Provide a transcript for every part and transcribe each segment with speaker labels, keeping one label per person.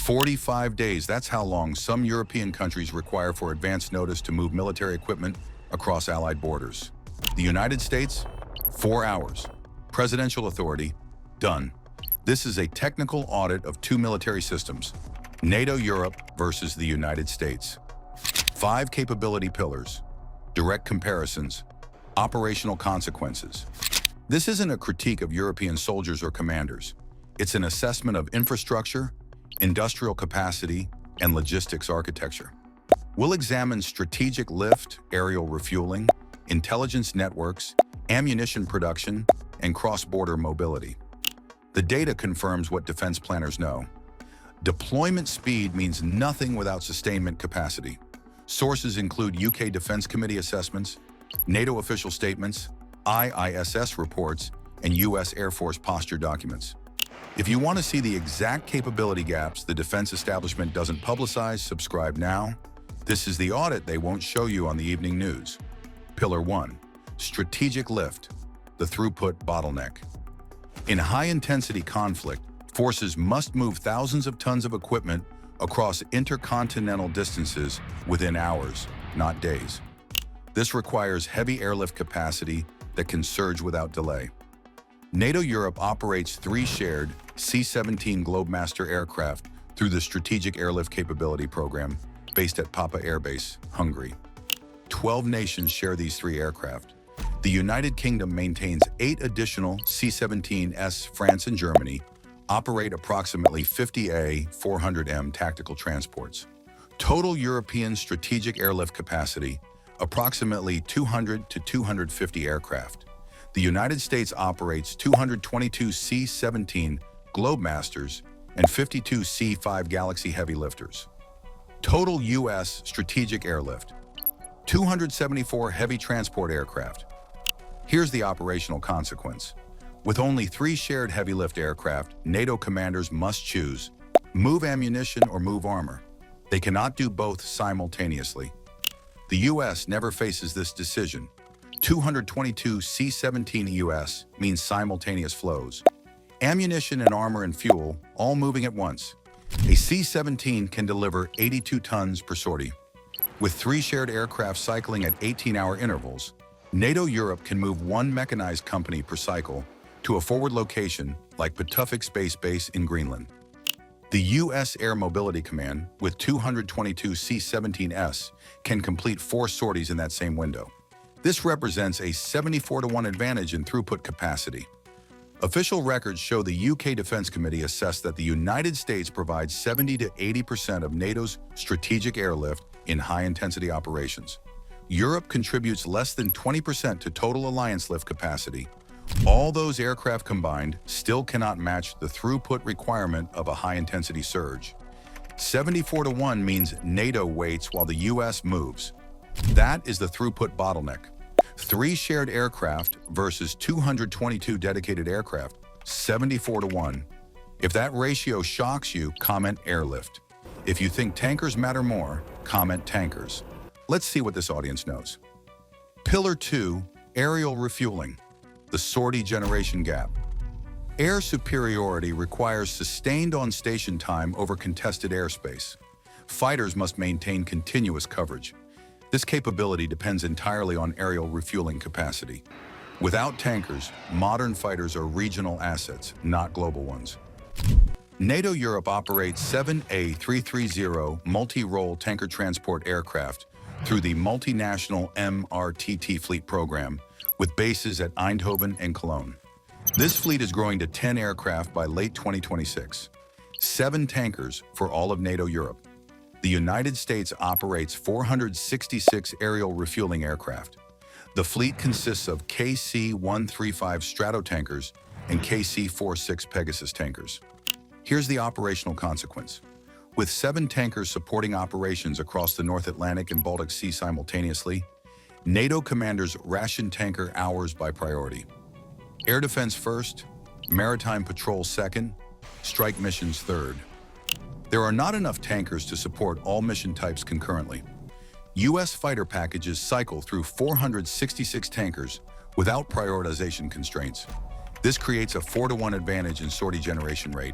Speaker 1: 45 days, that's how long some European countries require for advance notice to move military equipment across Allied borders. The United States, 4 hours. Presidential authority, done. This is a technical audit of two military systems, NATO Europe versus the United States. 5 capability pillars, direct comparisons, operational consequences. This isn't a critique of European soldiers or commanders. It's an assessment of infrastructure, industrial capacity, and logistics architecture. We'll examine strategic lift, aerial refueling, intelligence networks, ammunition production, and cross-border mobility. The data confirms what defense planners know. Deployment speed means nothing without sustainment capacity. Sources include UK Defense Committee assessments, NATO official statements, IISS reports, and US Air Force posture documents. If you want to see the exact capability gaps the defense establishment doesn't publicize, subscribe now. This is the audit they won't show you on the evening news. Pillar 1. Strategic lift, the throughput bottleneck. In high-intensity conflict, forces must move thousands of tons of equipment across intercontinental distances within hours, not days. This requires heavy airlift capacity that can surge without delay. NATO Europe operates 3 shared C-17 Globemaster aircraft through the Strategic Airlift Capability Program based at Papa Air Base, Hungary. 12 nations share these 3 aircraft. The United Kingdom maintains 8 additional C-17s. France and Germany operate approximately 50 A400M tactical transports. Total European strategic airlift capacity, approximately 200 to 250 aircraft. The United States operates 222 C-17 Globemasters and 52 C-5 Galaxy heavy lifters. Total U.S. strategic airlift, 274 heavy transport aircraft. Here's the operational consequence. With only 3 shared heavy lift aircraft, NATO commanders must choose: move ammunition or move armor. They cannot do both simultaneously. The U.S. never faces this decision. 222 C-17 U.S. means simultaneous flows. Ammunition and armor and fuel all moving at once. A C-17 can deliver 82 tons per sortie. With 3 shared aircraft cycling at 18-hour intervals, NATO Europe can move 1 mechanized company per cycle to a forward location like Bottleneck Space Base in Greenland. The U.S. Air Mobility Command, with 222 C-17s, can complete 4 sorties in that same window. This represents a 74-to-1 advantage in throughput capacity. Official records show the UK Defense Committee assessed that the United States provides 70 to 80% of NATO's strategic airlift in high-intensity operations. Europe contributes less than 20% to total alliance lift capacity. All those aircraft combined still cannot match the throughput requirement of a high-intensity surge. 74-to-1 means NATO waits while the U.S. moves. That is the throughput bottleneck. 3 shared aircraft versus 222 dedicated aircraft, 74-to-1. If that ratio shocks you, comment airlift. If you think tankers matter more, comment tankers. Let's see what this audience knows. Pillar 2, aerial refueling, the sortie generation gap. Air superiority requires sustained on-station time over contested airspace. Fighters must maintain continuous coverage. This capability depends entirely on aerial refueling capacity. Without tankers, modern fighters are regional assets, not global ones. NATO Europe operates 7 A330 multi-role tanker transport aircraft through the multinational MRTT fleet program, with bases at Eindhoven and Cologne. This fleet is growing to 10 aircraft by late 2026. 7 tankers for all of NATO Europe. The United States operates 466 aerial refueling aircraft. The fleet consists of KC-135 Stratotankers and KC-46 Pegasus tankers. Here's the operational consequence. With 7 tankers supporting operations across the North Atlantic and Baltic Sea simultaneously, NATO commanders ration tanker hours by priority. Air defense first, maritime patrol second, strike missions third. There are not enough tankers to support all mission types concurrently. U.S. fighter packages cycle through 466 tankers without prioritization constraints. This creates a 4-to-1 advantage in sortie generation rate.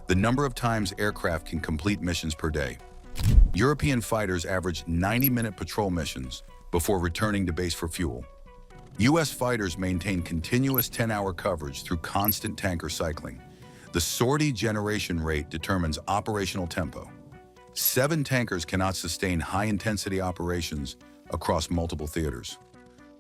Speaker 1: the number of times aircraft can complete missions per day. European fighters average 90-minute patrol missions before returning to base for fuel. U.S. fighters maintain continuous 10-hour coverage through constant tanker cycling. The Sortie generation rate determines operational tempo. 7 tankers cannot sustain high-intensity operations across multiple theaters.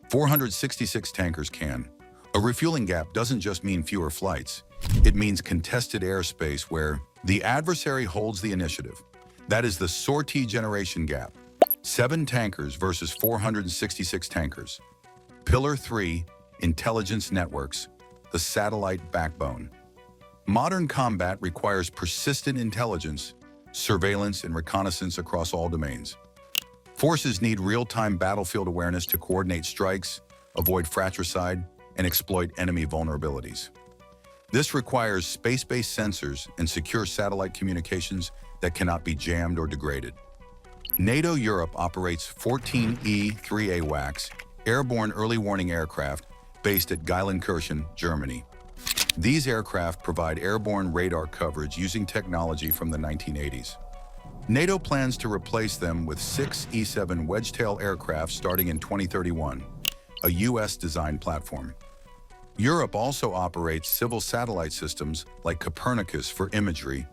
Speaker 1: 466 tankers can. A refueling gap doesn't just mean fewer flights. It means contested airspace where the adversary holds the initiative. That is the Sortie generation gap. 7 tankers versus 466 tankers. Pillar 3, Intelligence Networks, the satellite backbone. Modern combat requires persistent intelligence, surveillance, and reconnaissance across all domains. Forces need real-time battlefield awareness to coordinate strikes, avoid fratricide, and exploit enemy vulnerabilities. This requires space-based sensors and secure satellite communications that cannot be jammed or degraded. NATO Europe operates 14 E-3A WACS, airborne early warning aircraft, based at Geilenkirchen, Germany. These aircraft provide airborne radar coverage using technology from the 1980s. NATO plans to replace them with 6 E-7 wedge-tail aircraft starting in 2031, a U.S.-designed platform. Europe also operates civil satellite systems like Copernicus for imagery,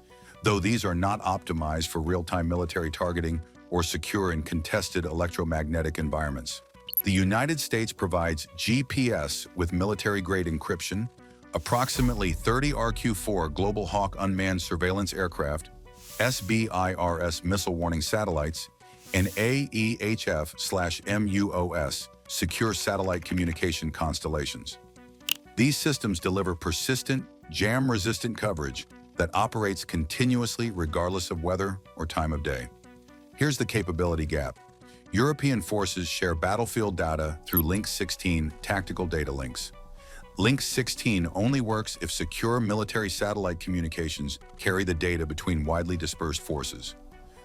Speaker 1: though these are not optimized for real-time military targeting or secure in contested electromagnetic environments. The United States provides GPS with military-grade encryption, approximately 30 RQ-4 Global Hawk unmanned surveillance aircraft, SBIRS missile warning satellites, and AEHF/MUOS secure satellite communication constellations. These systems deliver persistent, jam-resistant coverage that operates continuously regardless of weather or time of day. Here's the capability gap. European forces share battlefield data through Link 16 tactical data links. Link 16 only works if secure military satellite communications carry the data between widely dispersed forces.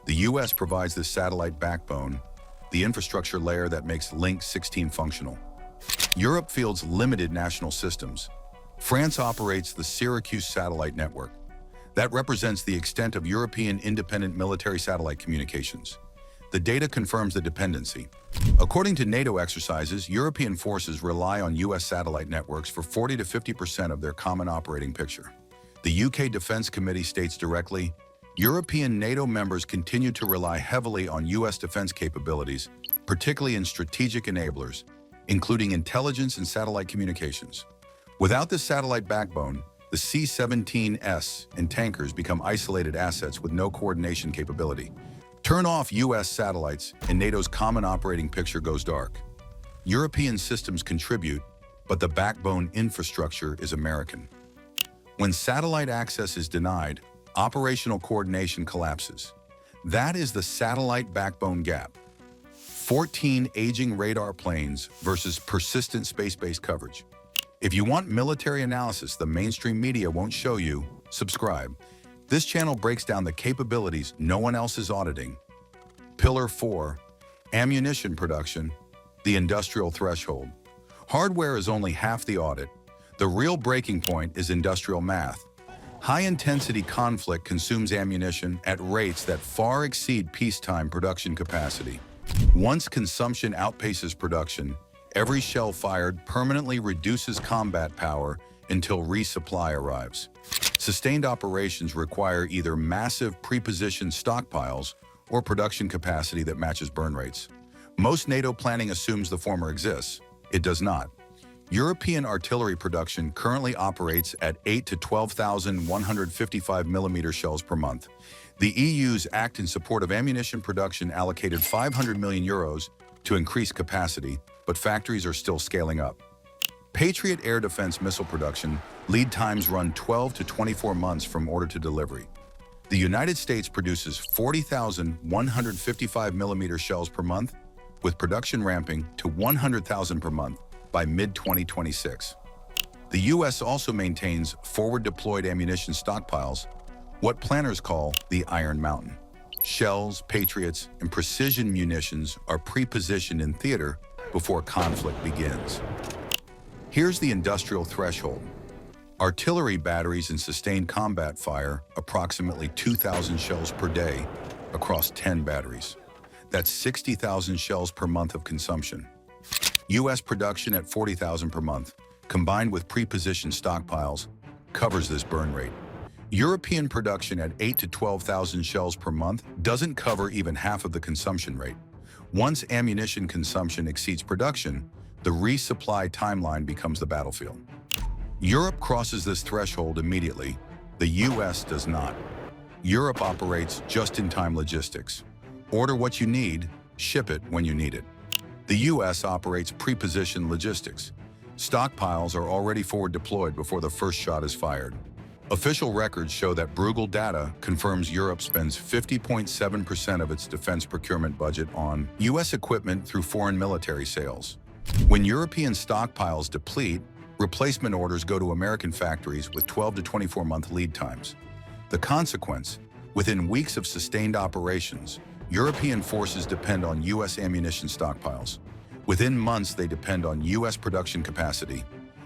Speaker 1: The U.S. provides this satellite backbone, the infrastructure layer that makes Link 16 functional. Europe fields limited national systems. France operates the Syracuse satellite network. That represents the extent of European independent military satellite communications. The data confirms the dependency. According to NATO exercises, European forces rely on U.S. satellite networks for 40 to 50% of their common operating picture. The UK Defense Committee states directly, European NATO members continue to rely heavily on U.S. defense capabilities, particularly in strategic enablers, including intelligence and satellite communications. Without this satellite backbone, the C-17S and tankers become isolated assets with no coordination capability. Turn off U.S. satellites and NATO's common operating picture goes dark. European systems contribute, but the backbone infrastructure is American. When satellite access is denied, operational coordination collapses. That is the satellite backbone gap. 14 aging radar planes versus persistent space-based coverage. If you want military analysis the mainstream media won't show you, subscribe. This channel breaks down the capabilities no one else is auditing. Pillar 4, ammunition production, the industrial threshold. Hardware is only half the audit. The real breaking point is industrial math. High-intensity conflict consumes ammunition at rates that far exceed peacetime production capacity. Once consumption outpaces production, every shell fired permanently reduces combat power until resupply arrives. Sustained operations require either massive pre-positioned stockpiles or production capacity that matches burn rates. Most NATO planning assumes the former exists. It does not. European artillery production currently operates at 8 to 12,155 millimeter shells per month. The EU's Act in Support of Ammunition Production allocated 500 million euros to increase capacity, but factories are still scaling up. Patriot air defense missile production lead times run 12 to 24 months from order to delivery. The United States produces 40,155 millimeter shells per month, with production ramping to 100,000 per month by mid-2026. The U.S. also maintains forward-deployed ammunition stockpiles, what planners call the Iron Mountain. Shells, Patriots, and precision munitions are pre-positioned in theater before conflict begins. Here's the industrial threshold. Artillery batteries and sustained combat fire approximately 2,000 shells per day across 10 batteries. That's 60,000 shells per month of consumption. U.S. production at 40,000 per month, combined with pre-positioned stockpiles, covers this burn rate. European production at 8 to 12,000 shells per month doesn't cover even half of the consumption rate. Once ammunition consumption exceeds production, the resupply timeline becomes the battlefield. Europe crosses this threshold immediately. The U.S. does not. Europe operates just-in-time logistics. Order what you need, ship it when you need it. The U.S. operates pre-positioned logistics. Stockpiles are already forward deployed before the first shot is fired. Official records show that Bruegel data confirms Europe spends 50.7% of its defense procurement budget on U.S. equipment through foreign military sales. When European stockpiles deplete, replacement orders go to American factories with 12 to 24-month lead times. The consequence, within weeks of sustained operations, European forces depend on U.S. ammunition stockpiles. Within months, they depend on U.S. production capacity.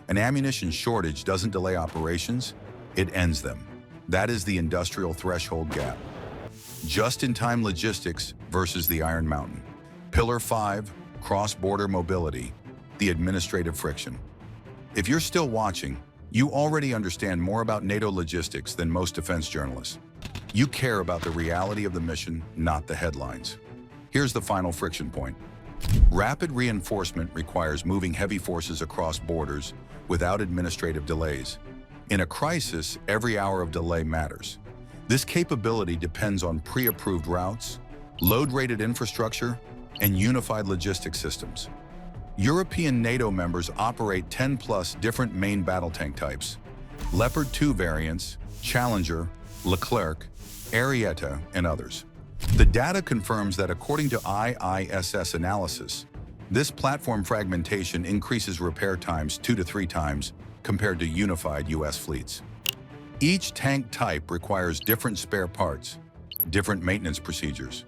Speaker 1: An ammunition shortage doesn't delay operations, it ends them. That is the industrial threshold gap. Just-in-time logistics versus the Iron Mountain. Pillar 5, cross-border mobility, the administrative friction. If you're still watching, you already understand more about NATO logistics than most defense journalists. You care about the reality of the mission, not the headlines. Here's the final friction point. Rapid reinforcement requires moving heavy forces across borders without administrative delays. In a crisis, every hour of delay matters. This capability depends on pre-approved routes, load-rated infrastructure, and unified logistics systems. European NATO members operate 10-plus different main battle tank types. Leopard 2 variants, Challenger, Leclerc, Ariete, and others. The data confirms that according to IISS analysis, this platform fragmentation increases repair times 2 to 3 times compared to unified U.S. fleets. Each tank type requires different spare parts, different maintenance procedures,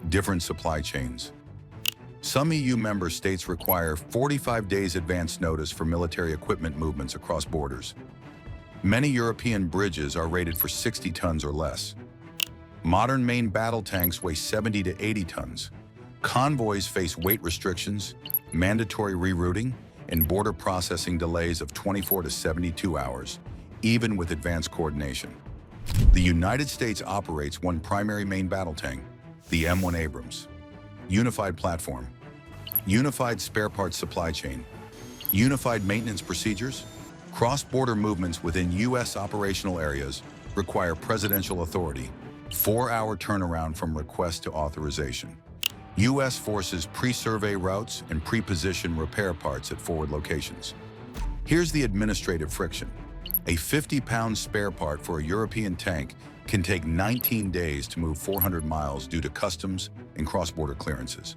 Speaker 1: different supply chains. Some EU member states require 45 days advance notice for military equipment movements across borders. Many European bridges are rated for 60 tons or less. Modern main battle tanks weigh 70 to 80 tons. Convoys face weight restrictions, mandatory rerouting, and border processing delays of 24 to 72 hours, even with advanced coordination. The United States operates one primary main battle tank, the M1 Abrams. Unified platform, unified spare parts supply chain, unified maintenance procedures, cross-border movements within U.S. operational areas require presidential authority, 4-hour turnaround from request to authorization. U.S. forces pre-survey routes and pre-position repair parts at forward locations. Here's the administrative friction. A 50-pound spare part for a European tank can take 19 days to move 400 miles due to customs and cross-border clearances.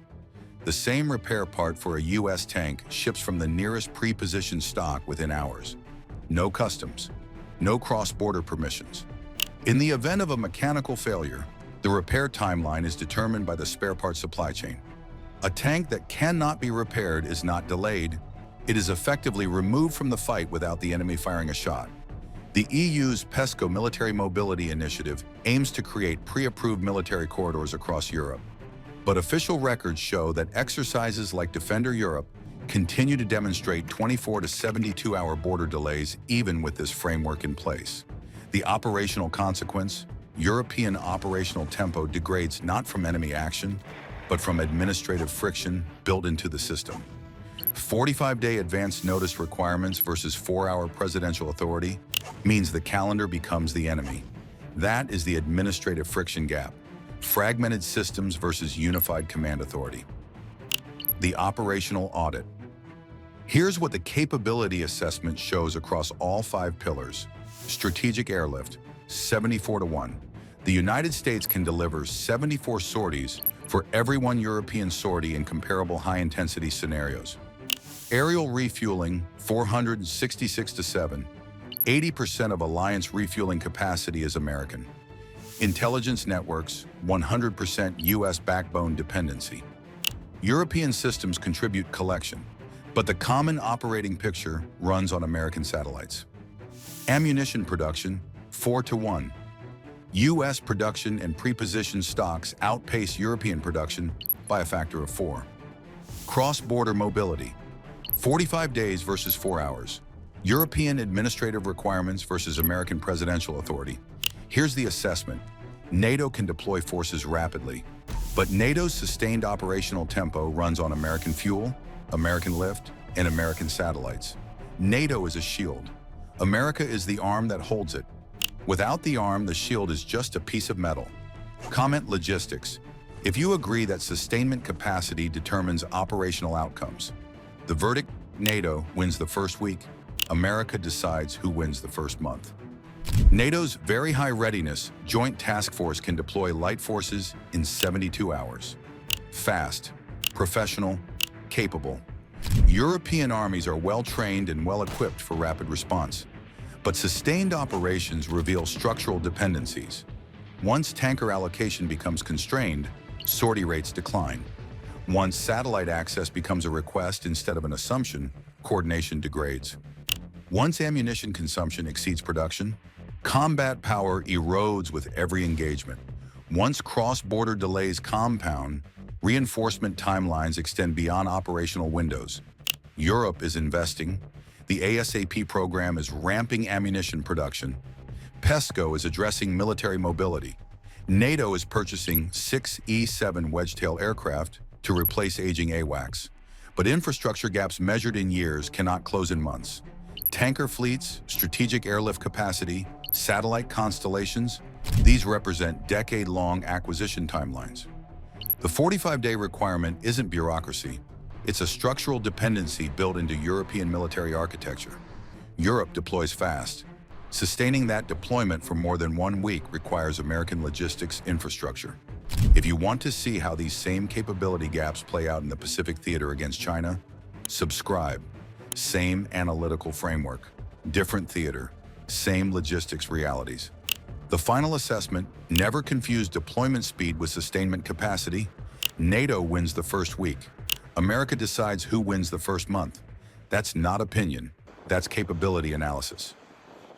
Speaker 1: The same repair part for a U.S. tank ships from the nearest pre-positioned stock within hours. No customs, no cross-border permissions. In the event of a mechanical failure, the repair timeline is determined by the spare part supply chain. A tank that cannot be repaired is not delayed. It is effectively removed from the fight without the enemy firing a shot. The EU's PESCO military mobility initiative aims to create pre-approved military corridors across Europe. But official records show that exercises like Defender Europe continue to demonstrate 24 to 72-hour border delays even with this framework in place. The operational consequence, European operational tempo degrades not from enemy action, but from administrative friction built into the system. 45-day advance notice requirements versus 4-hour presidential authority means the calendar becomes the enemy. That is the administrative friction gap. Fragmented systems versus unified command authority. The operational audit. Here's what the capability assessment shows across all 5 pillars. Strategic airlift, 74 to 1. The United States can deliver 74 sorties for every one European sortie in comparable high-intensity scenarios. Aerial refueling, 466 to 7. 80% of Alliance refueling capacity is American. Intelligence networks, 100% U.S. backbone dependency. European systems contribute collection, but the common operating picture runs on American satellites. Ammunition production, 4-1. U.S. production and pre-positioned stocks outpace European production by a factor of 4. Cross-border mobility, 45 days versus 4 hours. European administrative requirements versus American presidential authority. Here's the assessment. NATO can deploy forces rapidly, but NATO's sustained operational tempo runs on American fuel, American lift, and American satellites. NATO is a shield. America is the arm that holds it. Without the arm, the shield is just a piece of metal. Comment logistics. If you agree that sustainment capacity determines operational outcomes, the verdict: NATO wins the first week. America decides who wins the first month. NATO's Very High Readiness Joint Task Force can deploy light forces in 72 hours. Fast, professional, capable. European armies are well-trained and well-equipped for rapid response. But sustained operations reveal structural dependencies. Once tanker allocation becomes constrained, sortie rates decline. Once satellite access becomes a request instead of an assumption, coordination degrades. Once ammunition consumption exceeds production, combat power erodes with every engagement. Once cross-border delays compound, reinforcement timelines extend beyond operational windows. Europe is investing. The ASAP program is ramping ammunition production. PESCO is addressing military mobility. NATO is purchasing 6 E-7 Wedgetail aircraft to replace aging AWACS. But infrastructure gaps measured in years cannot close in months. Tanker fleets, strategic airlift capacity, satellite constellations, these represent decade-long acquisition timelines. The 45-day requirement isn't bureaucracy. It's a structural dependency built into European military architecture. Europe deploys fast. Sustaining that deployment for more than 1 week requires American logistics infrastructure. If you want to see how these same capability gaps play out in the Pacific theater against China, subscribe. Same analytical framework, different theater, same logistics realities. The final assessment: never confuse deployment speed with sustainment capacity. NATO wins the first week. America decides who wins the first month. That's not opinion, that's capability analysis.